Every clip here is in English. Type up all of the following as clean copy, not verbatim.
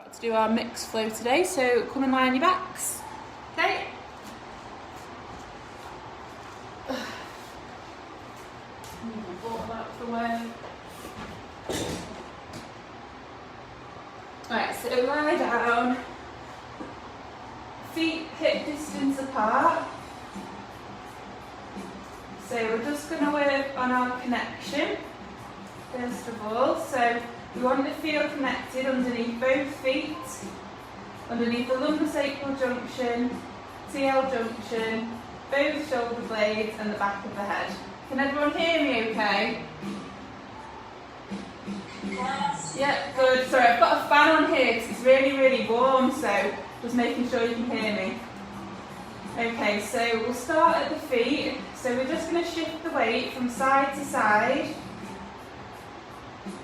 To do our mixed flow today, so come and lie on your backs. Okay. Move the ball out of the way. Alright, so lie down, feet hip distance apart. So we're just going to work on our connection first of all. So we want to feel connected underneath both feet, underneath the lumbosacral junction, TL junction, both shoulder blades and the back of the head. Can everyone hear me okay? Yes. Yeah, good. Sorry, I've got a fan on here because it's really, really warm, so just making sure you can hear me. Okay, so we'll start at the feet. So we're just going to shift the weight from side to side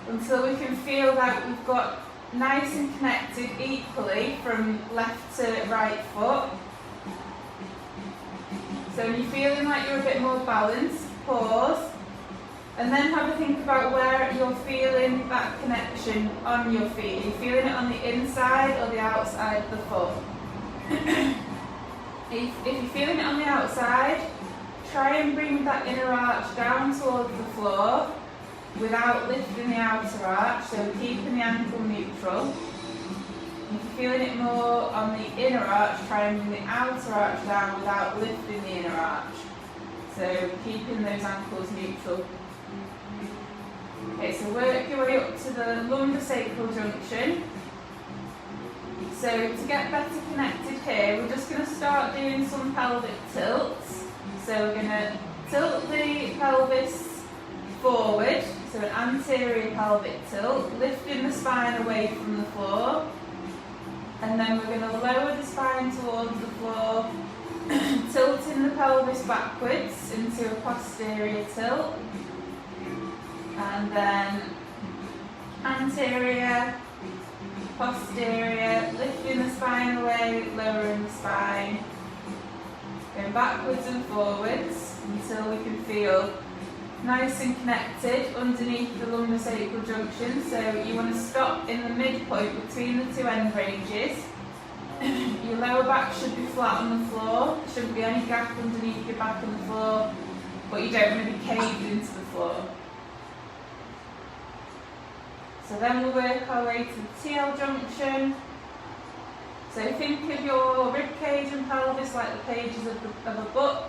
until we can feel that we've got nice and connected equally from left to right foot. So when you're feeling like you're a bit more balanced, pause and then have a think about where you're feeling that connection on your feet. Are you feeling it on the inside or the outside of the foot? If you're feeling it on the outside, try and bring that inner arch down towards the floor without lifting the outer arch, so keeping the ankle neutral. If you're feeling it more on the inner arch, try and bring the outer arch down without lifting the inner arch. So keeping those ankles neutral. Okay, so work your way up to the lumbosacral junction. So to get better connected here, we're just going to start doing some pelvic tilts. So we're going to tilt the pelvis forward, so an anterior pelvic tilt, lifting the spine away from the floor, and then we're going to lower the spine towards the floor, tilting the pelvis backwards into a posterior tilt, and then anterior, posterior, lifting the spine away, lowering the spine, going backwards and forwards until we can feel nice and connected underneath the lumbosacral junction. So you want to stop in the midpoint between the two end ranges. Your lower back should be flat on the floor. There shouldn't be any gap underneath your back on the floor, but you don't want to be caved into the floor. So then we'll work our way to the TL junction. So think of your rib cage and pelvis like the pages of a book.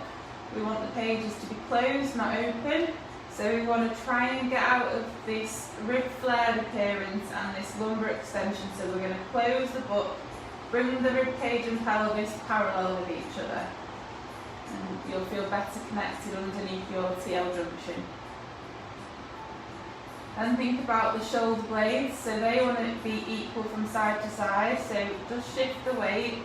We want the pages to be closed, not open. So we want to try and get out of this rib flared appearance and this lumbar extension. So we're going to close the book, bring the rib cage and pelvis parallel with each other. And you'll feel better connected underneath your TL junction. And think about the shoulder blades. So they want to be equal from side to side. So just shift the weight.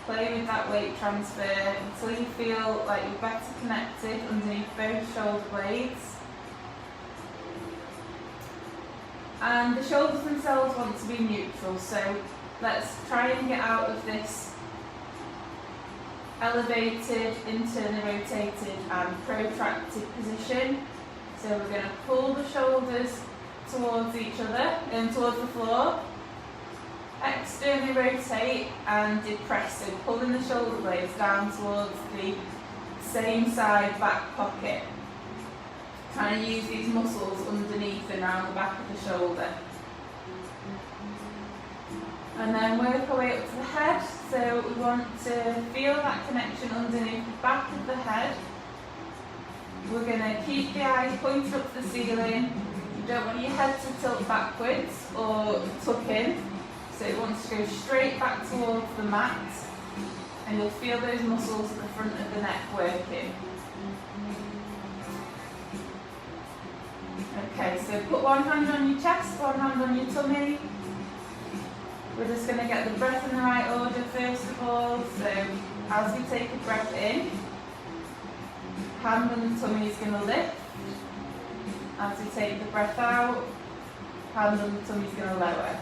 Play with that weight transfer until you feel like you're better connected underneath both shoulder blades. And the shoulders themselves want to be neutral, so let's try and get out of this elevated, internally rotated and protracted position. So we're going to pull the shoulders towards each other and towards the floor. Externally rotate and depress, so pulling the shoulder blades down towards the same side back pocket. Trying to use these muscles underneath and around the back of the shoulder. And then work our way up to the head, so we want to feel that connection underneath the back of the head. We're going to keep the eyes pointed up to the ceiling. You don't want your head to tilt backwards or tuck in. So it wants to go straight back towards the mat, and you'll feel those muscles at the front of the neck working. Okay, so put one hand on your chest, one hand on your tummy. We're just going to get the breath in the right order first of all. So as we take a breath in, hand on the tummy is going to lift. As we take the breath out, hand on the tummy is going to lower.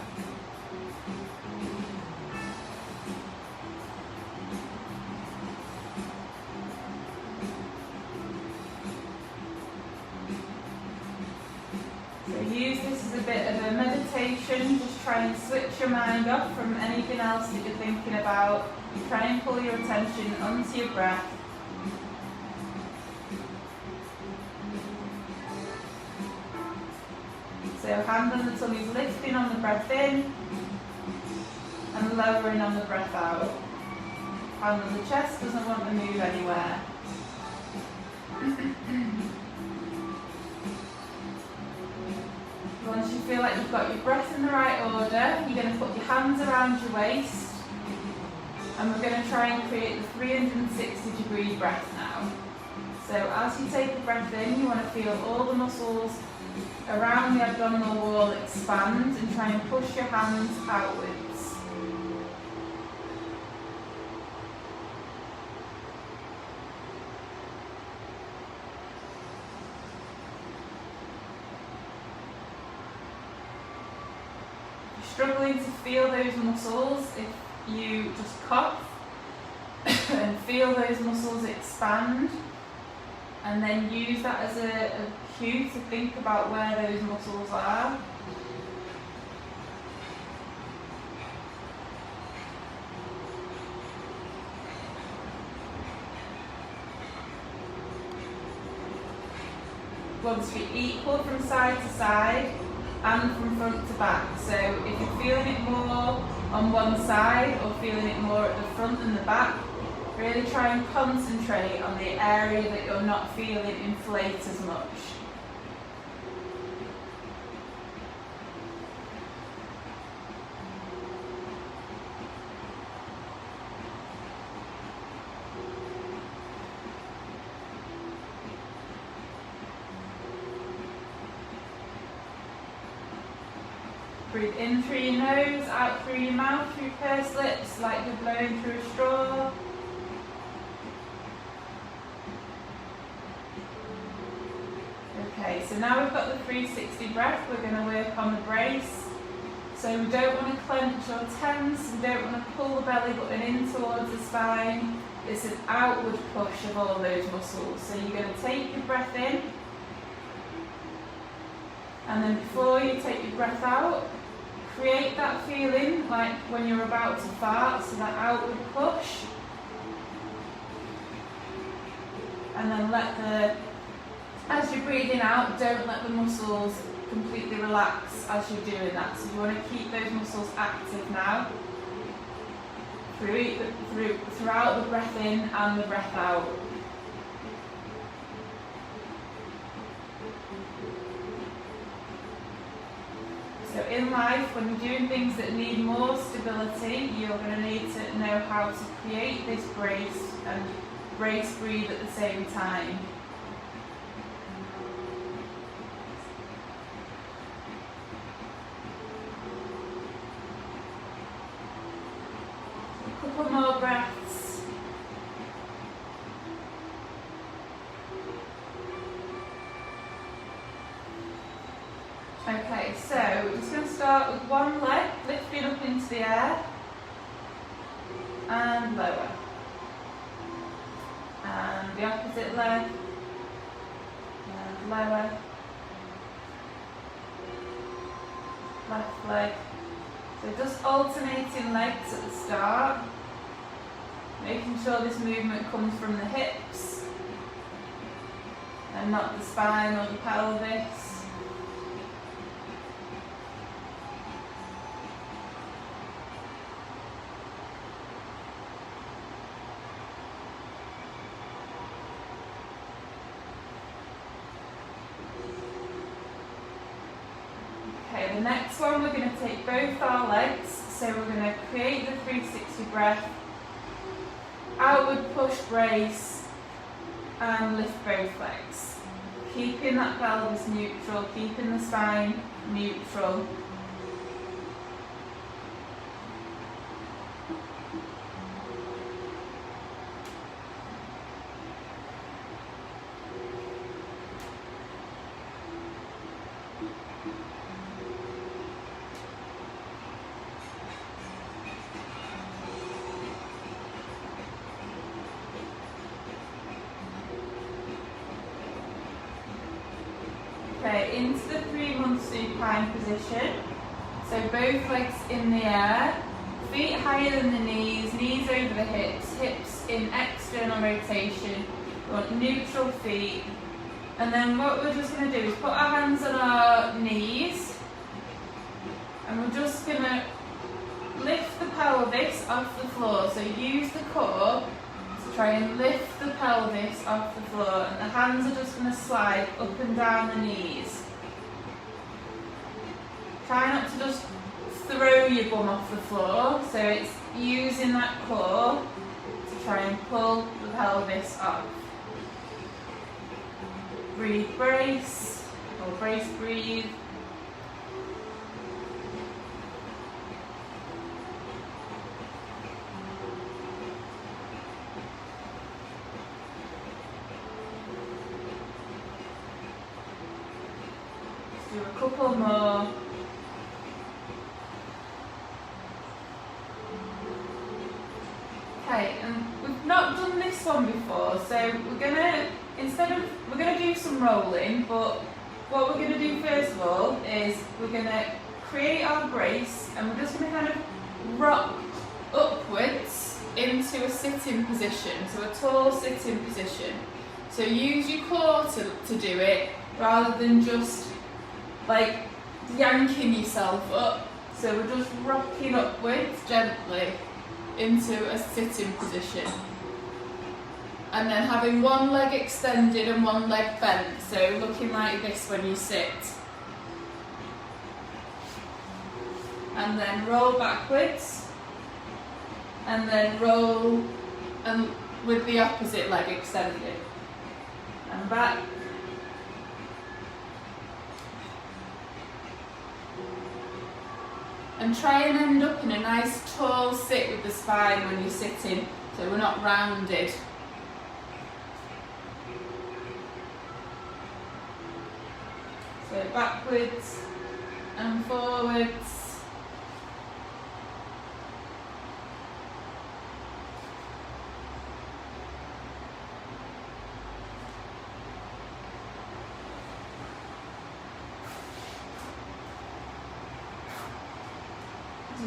So use this as a bit of a meditation meditation, just try and switch your mind off from anything else that you're thinking about. Try and pull your attention onto your breath. So hand on the tummy is lifting on the breath in and lowering on the breath out. Hand on the chest doesn't want to move anywhere. Once you feel like you've got your breath in the right order, you're going to put your hands around your waist and we're going to try and create the 360-degree breath now. So as you take the breath in, you want to feel all the muscles around the abdominal wall expand and try and push your hands outwards. Struggling to feel those muscles, if you just cough and feel those muscles expand and then use that as a cue to think about where those muscles are. Want to be equal from side to side and from front to back. So if you're feeling it more on one side or feeling it more at the front and the back, really try and concentrate on the area that you're not feeling inflate as much. Breathe in through your nose, out through your mouth, through pursed lips, like you're blowing through a straw. Okay, so now we've got the 360 breath, we're going to work on the brace. So we don't want to clench or tense, we don't want to pull the belly button in towards the spine. It's an outward push of all those muscles. So you're going to take your breath in, and then before you take your breath out, create that feeling like when you're about to fart, so that outward push. And then as you're breathing out, don't let the muscles completely relax as you're doing that. So you want to keep those muscles active now, throughout the breath in and the breath out. So in life, when you're doing things that need more stability, you're going to need to know how to create this brace and brace breathe at the same time. A couple more breaths. Okay, so we're just going to start with one leg, lifting up into the air and lower. And the opposite leg and lower. Left leg. So just alternating legs at the start, making sure this movement comes from the hips and not the spine or the pelvis. Okay, the next one we're going to take both our legs, so we're going to create the 360 breath, outward push brace and lift both legs. Keeping that pelvis neutral, keeping the spine neutral. Okay, into the 3-month supine position. So both legs in the air, feet higher than the knees, knees over the hips, hips in external rotation. We want neutral feet. And then what we're just going to do is put our hands on our knees, and we're just going to lift the pelvis off the floor. So use the core to try and lift the pelvis off the floor, and the hands are just going to slide up and down the knees. Try not to just throw your bum off the floor, so it's using that core to try and pull the pelvis up. Breathe, brace, or brace, breathe. Let's do a couple more. Okay, and we've not done this one before, so we're gonna do some rolling, but what we're gonna do first of all is we're gonna create our brace, and we're just gonna kind of rock upwards into a sitting position, so a tall sitting position. So use your core to do it, rather than just like yanking yourself up. So we're just rocking upwards gently into a sitting position, and then having one leg extended and one leg bent, so looking like this when you sit, and then roll backwards, and then roll and with the opposite leg extended, and back, and try and end up in a nice tall sit with the spine when you're sitting, so we're not rounded. So backwards and forwards.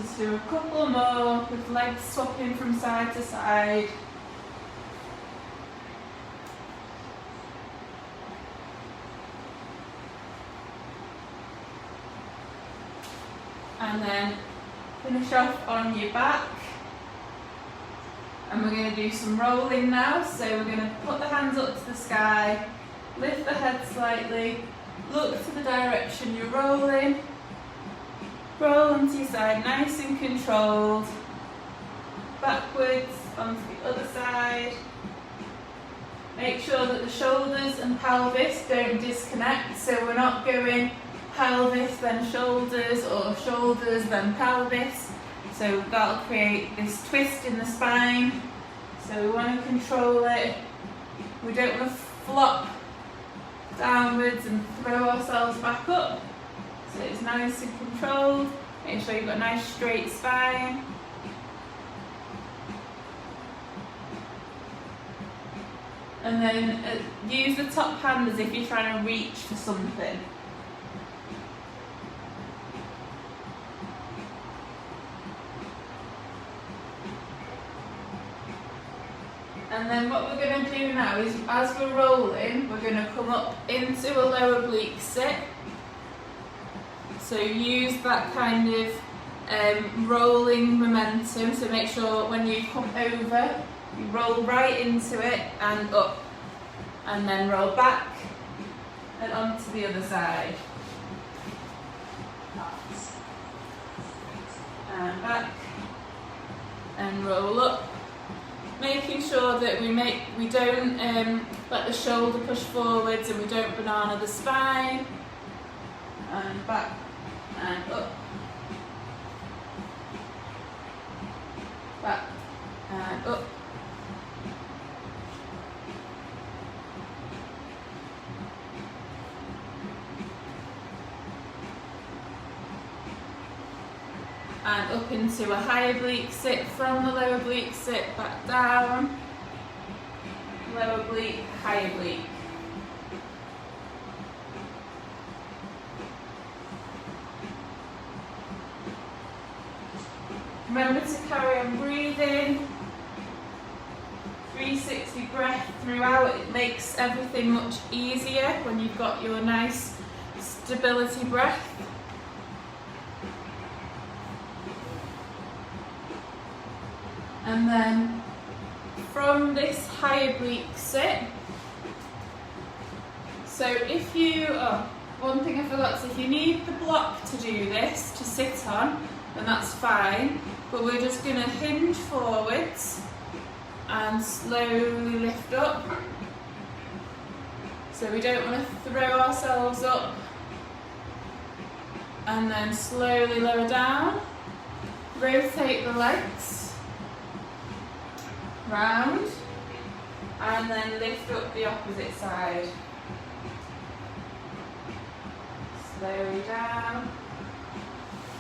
Just do a couple more with legs swapping from side to side. And then finish off on your back. And we're going to do some rolling now. So we're going to put the hands up to the sky, lift the head slightly, look to the direction you're rolling. Roll onto your side, nice and controlled. Backwards onto the other side. Make sure that the shoulders and pelvis don't disconnect, so we're not going pelvis then shoulders or shoulders then pelvis. So that'll create this twist in the spine. So we want to control it. We don't want to flop downwards and throw ourselves back up. So it's nice and controlled. Make sure you've got a nice straight spine. And then use the top hand as if you're trying to reach for something. And then what we're going to do now is, as we're rolling, we're going to come up into a low oblique sit. So use that kind of rolling momentum, so make sure when you come over, you roll right into it and up, and then roll back and onto the other side. And back and roll up. Making sure that we don't let the shoulder push forwards, and we don't banana the spine. And back and up. Back and up. And up into a high oblique sit from the low oblique sit, back down, low oblique, high oblique. Remember to carry on breathing. 360 breath throughout. It makes everything much easier when you've got your nice stability breath. And then from this high oblique sit, so if you, one thing I forgot, so if you need the block to do this, to sit on, then that's fine, but we're just going to hinge forwards and slowly lift up. So we don't want to throw ourselves up and then slowly lower down. Rotate the legs round and then lift up the opposite side. Slowly down.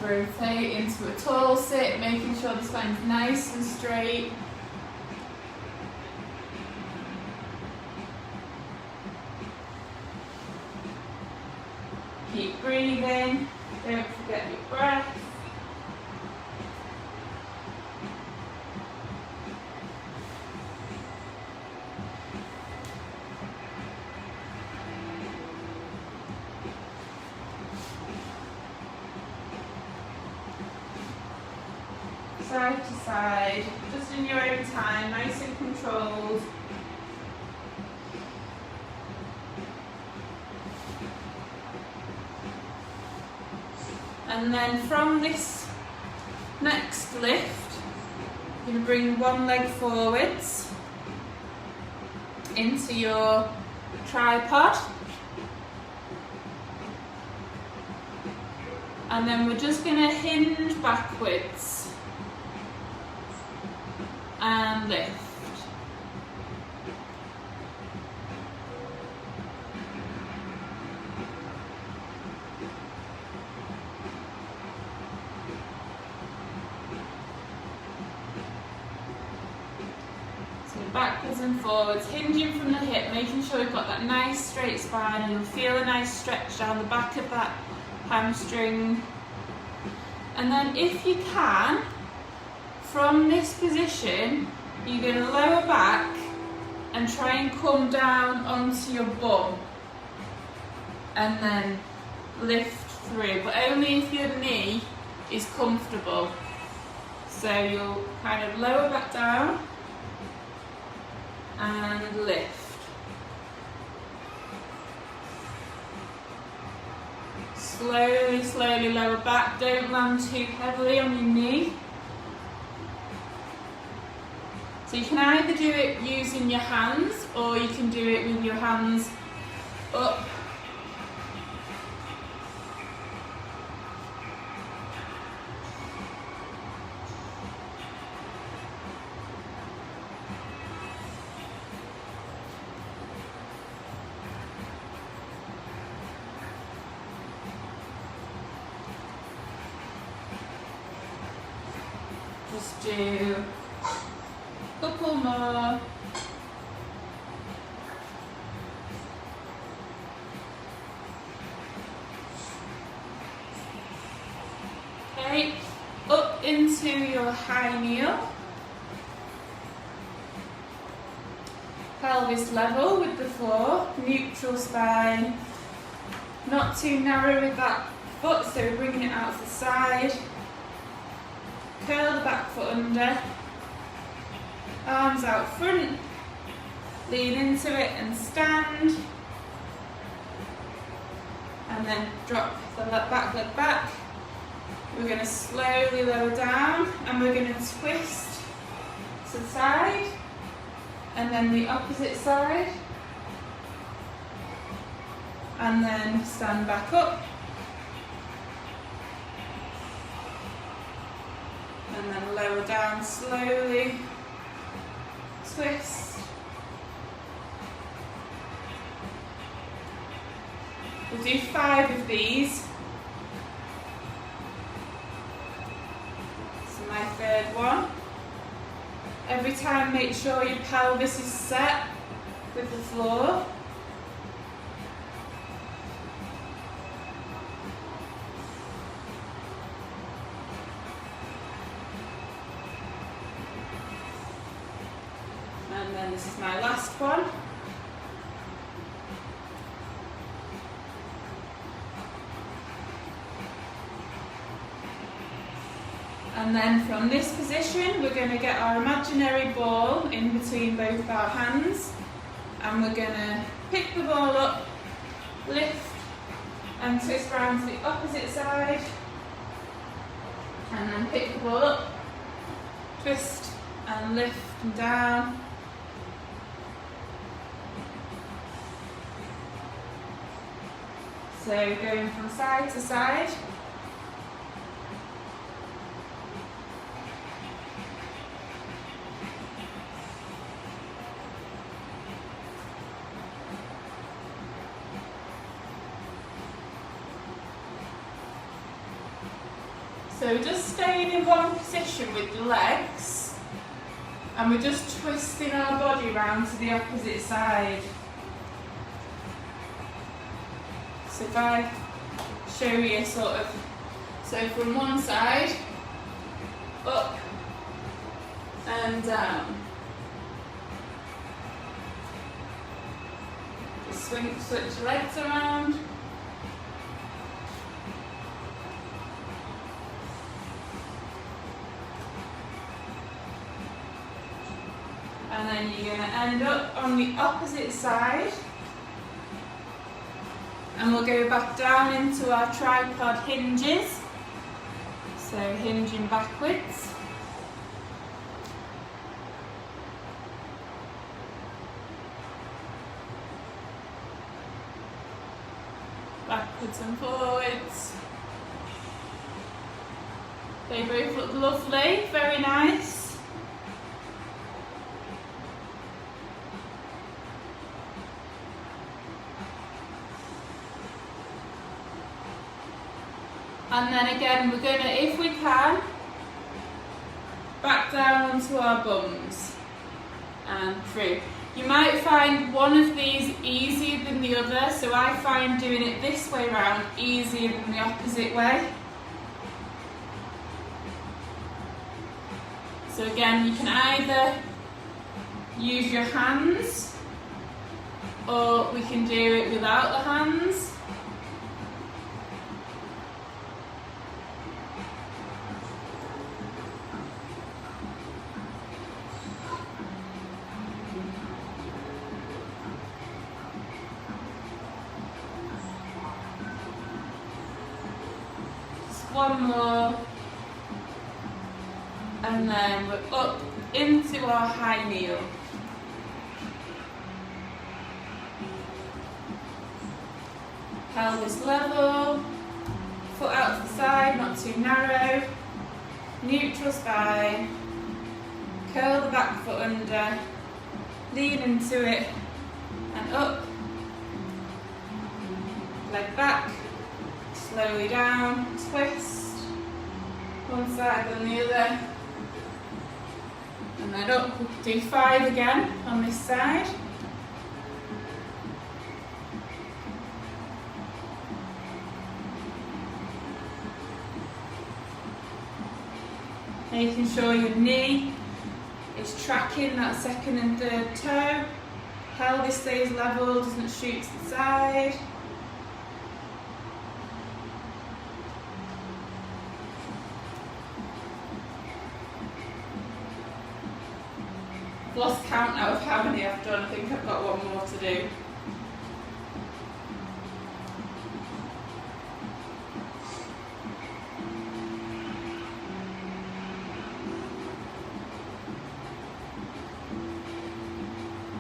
Rotate into a tall sit, making sure the spine's nice and straight. Keep breathing, don't forget your breath. Side to side, just in your own time, nice and controlled. And then from this next lift, you're going to bring one leg forwards into your tripod. And then we're just going to hinge backwards and lift. Backwards and forwards, hinging from the hip, making sure you've got that nice straight spine, and you'll feel a nice stretch down the back of that hamstring. And then if you can, from this position, you're going to lower back and try and come down onto your bum and then lift through, but only if your knee is comfortable. So you'll kind of lower back down and lift. Slowly, slowly lower back. Don't land too heavily on your knee. So you can either do it using your hands or you can do it with your hands up. Just do a couple more. Okay, up into your high kneel. Pelvis level with the floor, neutral spine. Not too narrow with that foot, so we're bringing it out to the side. Curl the back foot under, arms out front, lean into it and stand, and then drop the back leg back. We're going to slowly lower down and we're going to twist to the side and then the opposite side, and then stand back up. And then lower down slowly, twist. We'll do 5 of these. This is my third one. Every time make sure your pelvis is set with the floor. And then this is my last one. And then from this position, we're going to get our imaginary ball in between both of our hands. And we're going to pick the ball up, lift, and twist round to the opposite side. And then pick the ball up, twist, and lift and down. So going from side to side. So just staying in one position with the legs, and we're just twisting our body round to the opposite side. So if I show you sort of, so from one side, up and down. Just switch legs around. And then you're going to end up on the opposite side. And we'll go back down into our tripod hinges. So hinging backwards. Backwards and forwards. They both look lovely, very nice. And then again, we're going to, if we can, back down onto our bums and through. You might find one of these easier than the other, so I find doing it this way round easier than the opposite way. So again, you can either use your hands, or we can do it without the hands. One more, and then we're up into our high kneel. Pelvis level, foot out to the side, not too narrow, neutral spine, curl the back foot under, lean into it, and up, leg back. Slowly down, twist, one side then the other, and then up. We can do 5 again on this side. Making sure your knee is tracking that second and third toe, pelvis stays level, doesn't shoot to the side. Lost count now of how many I've done. I think I've got one more to do.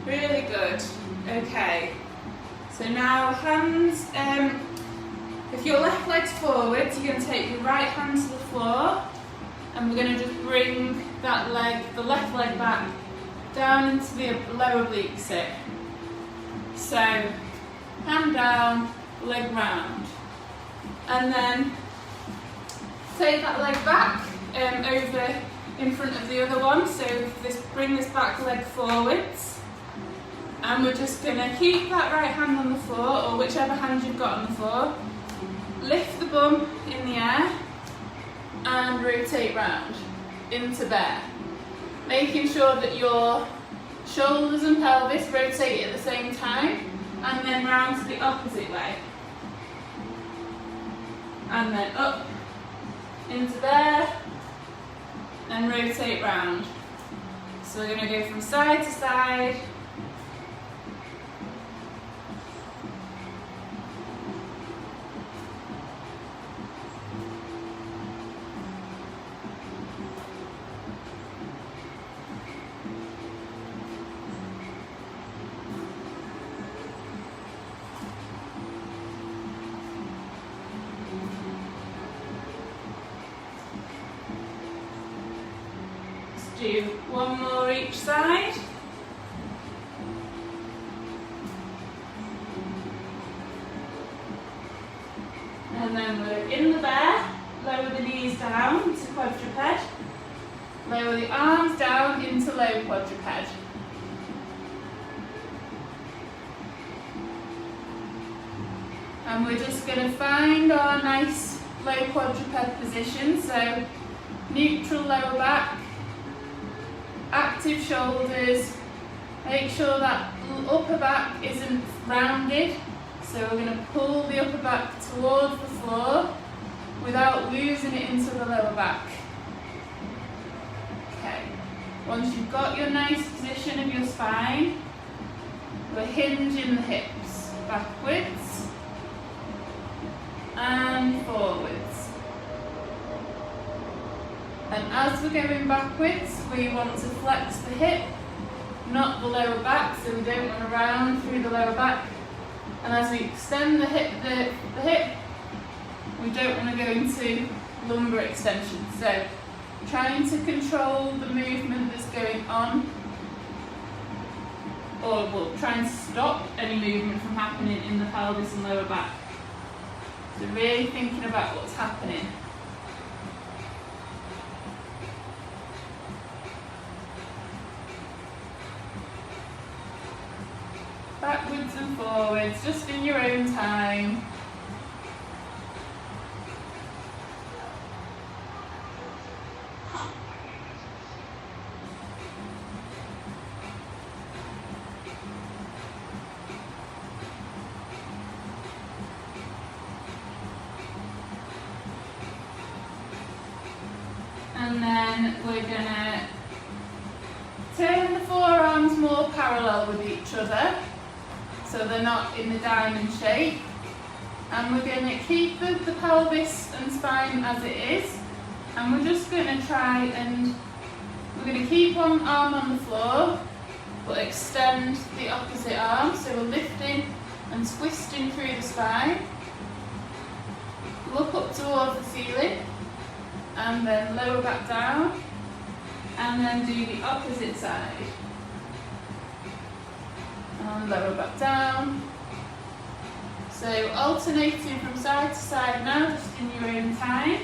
Really good. Okay. So now hands, if your left leg's forwards, you're going to take your right hand to the floor, and we're going to just bring that leg, the left leg back down into the lower oblique sit. So, hand down, leg round. And then take that leg back over in front of the other one. So bring this back leg forwards. And we're just going to keep that right hand on the floor, or whichever hand you've got on the floor. Lift the bum in the air and rotate round into bear. Making sure that your shoulders and pelvis rotate at the same time, and then round to the opposite way. And then up into there, and rotate round. So we're going to go from side to side. Do one more each side. And then we're in the bear, lower the knees down to quadruped, lower the arms down into low quadruped. And we're just going to find our nice low quadruped position, so neutral lower back, active shoulders, make sure that upper back isn't rounded, so we're going to pull the upper back towards the floor without losing it into the lower back. Okay, once you've got your nice position of your spine, we're hinging the hips backwards and forwards. And as we're going backwards, we want to flex the hip, not the lower back, so we don't want to round through the lower back. And as we extend the hip, we don't want to go into lumbar extension. So trying to control the movement that's going on, or well, trying to stop any movement from happening in the pelvis and lower back. So really thinking about what's happening. Backwards and forwards, just in your own time. And then we're going to turn the forearms more parallel with each other, so they're not in the diamond shape. And we're going to keep the pelvis and spine as it is. And we're just going to try and, we're going to keep one arm on the floor, but extend the opposite arm. So we're lifting and twisting through the spine. Look up towards the ceiling. And then lower back down. And then do the opposite side. And lower back down. So alternating from side to side now, just in your own time.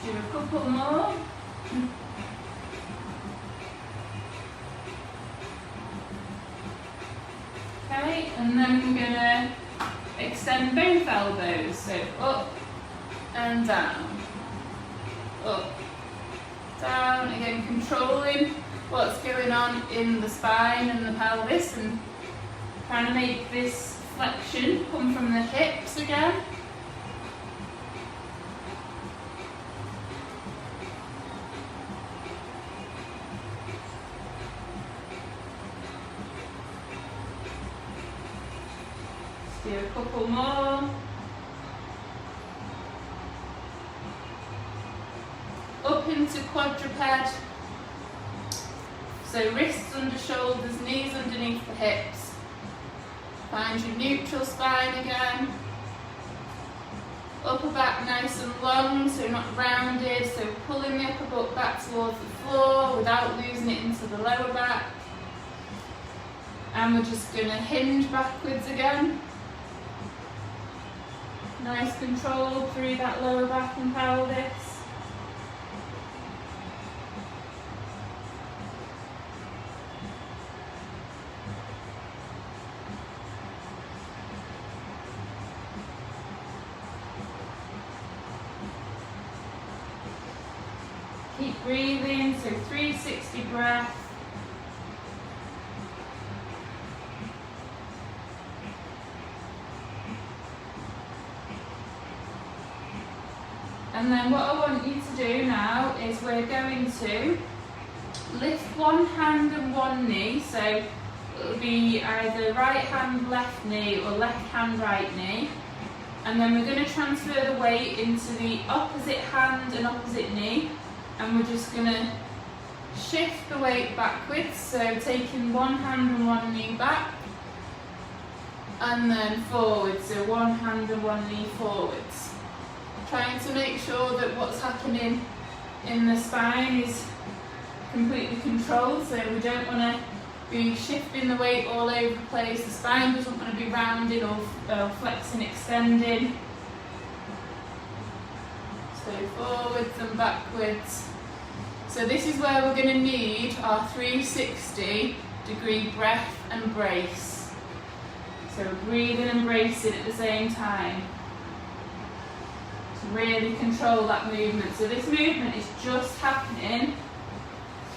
Do a couple more. Okay, and then we're going to extend both elbows, so up and down. Up, down, again controlling what's going on in the spine and the pelvis and trying to make this flexion come from the hips again. Do a couple more. Up into quadruped. So wrists under shoulders, knees underneath the hips. Find your neutral spine again. Upper back nice and long, so not rounded. So pulling the upper butt back towards the floor without losing it into the lower back. And we're just going to hinge backwards again. Nice control through that lower back and pelvis. Keep breathing, so 360 breath. And then what I want you to do now is we're going to lift one hand and one knee, so it'll be either right hand, left knee, or left hand, right knee. And then we're going to transfer the weight into the opposite hand and opposite knee. And we're just going to shift the weight backwards, so taking one hand and one knee back, and then forwards, so one hand and one knee forwards. Trying to make sure that what's happening in the spine is completely controlled, so we don't want to be shifting the weight all over the place. The spine doesn't want to be rounding or flexing, extending. So forwards and backwards. So this is where we're going to need our 360-degree breath and brace. So we're breathing and bracing at the same time to really control that movement. So this movement is just happening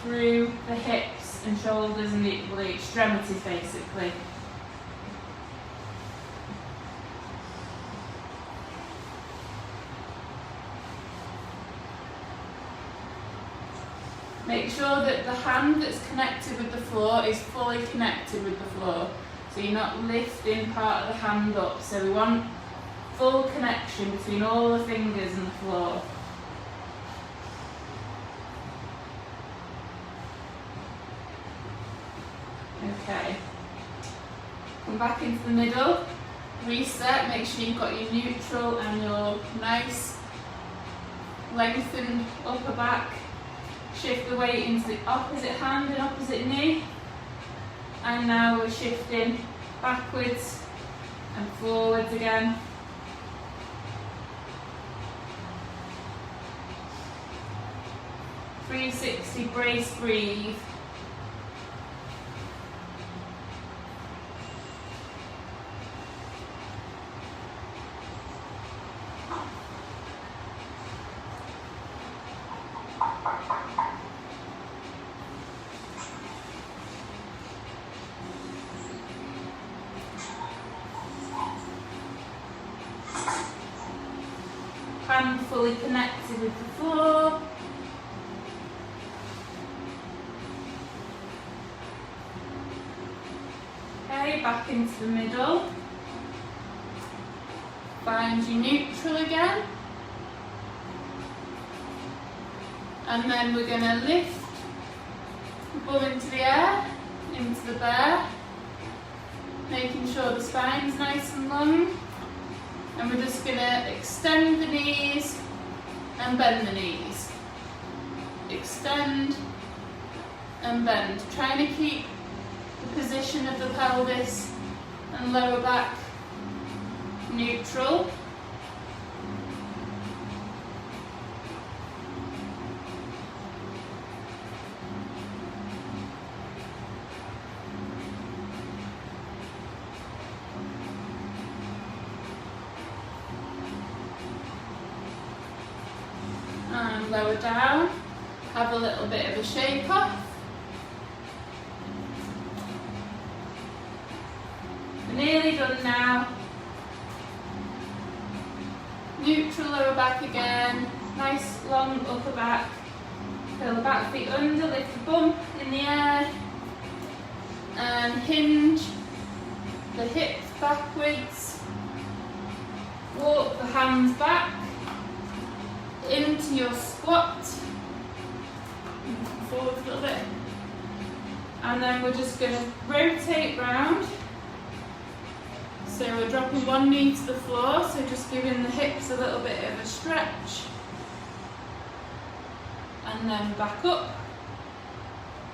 through the hips and shoulders and the extremities basically. Make sure that the hand that's connected with the floor is fully connected with the floor. So you're not lifting part of the hand up. So we want full connection between all the fingers and the floor. Okay. Come back into the middle. Reset. Make sure you've got your neutral and your nice lengthened upper back. Shift the weight into the opposite hand and opposite knee. And now we're shifting backwards and forwards again. .360, brace, breathe. Hand fully connected with the floor. Okay, back into the middle. Find your neutral again. And then we're going to lift the bum into the air, into the bear, making sure the spine is nice and long. And we're just going to extend the knees and bend the knees. Extend and bend. Trying to keep the position of the pelvis and lower back neutral. And lower down, have a little bit of a shake off. We're nearly done now. Neutral lower back again, nice long upper back. Curl the back feet under, lift the bum in the air. And hinge the hips backwards. Walk the hands back into your squat, forward a little bit, and then we're just going to rotate round. So we're dropping one knee to the floor, so just giving the hips a little bit of a stretch, and then back up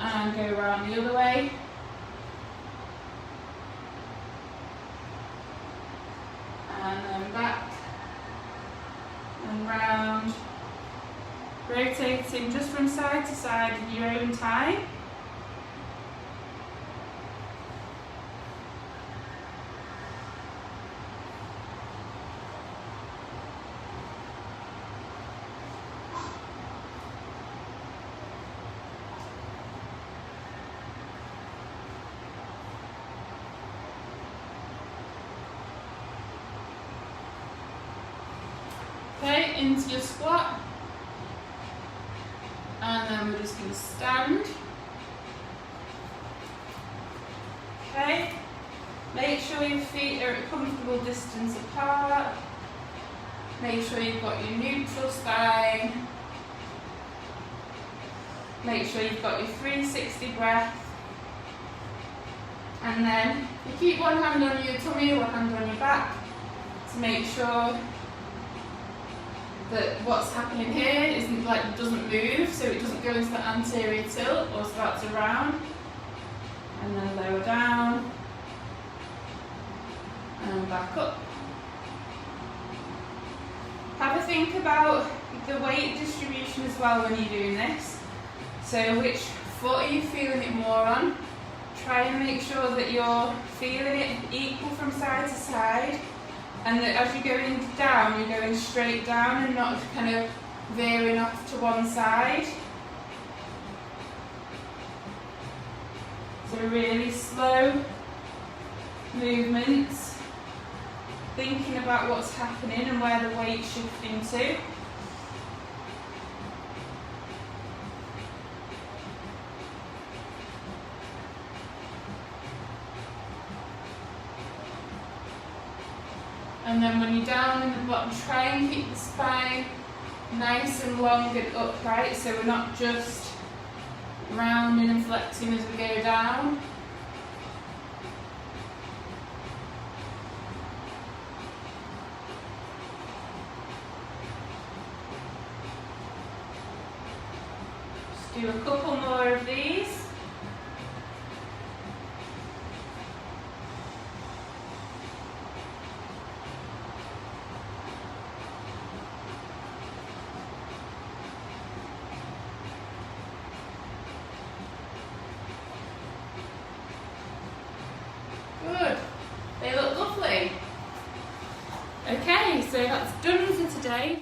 and go around the other way. And then back rotating just from side to side in your own time. Okay, into your squat, and then we're just going to stand. Okay, make sure your feet are at a comfortable distance apart. Make sure you've got your neutral spine. Make sure you've got your 360 breath. And then you keep one hand on your tummy, one hand on your back to make sure that what's happening here isn't like doesn't move, so it doesn't go into the anterior tilt or start to round. And then lower down and back up. Have a think about the weight distribution as well when you're doing this. So which foot are you feeling it more on? Try and make sure that you're feeling it equal from side to side, and that as you're going down, you're going straight down and not kind of veering off to one side. So really slow movements, thinking about what's happening and where the weight's shifting to. And then when you're down in the bottom, try and keep the spine nice and long and upright, so we're not just rounding and flexing as we go down. Just do a couple more of these. Good. They look lovely. Okay, so that's done for today.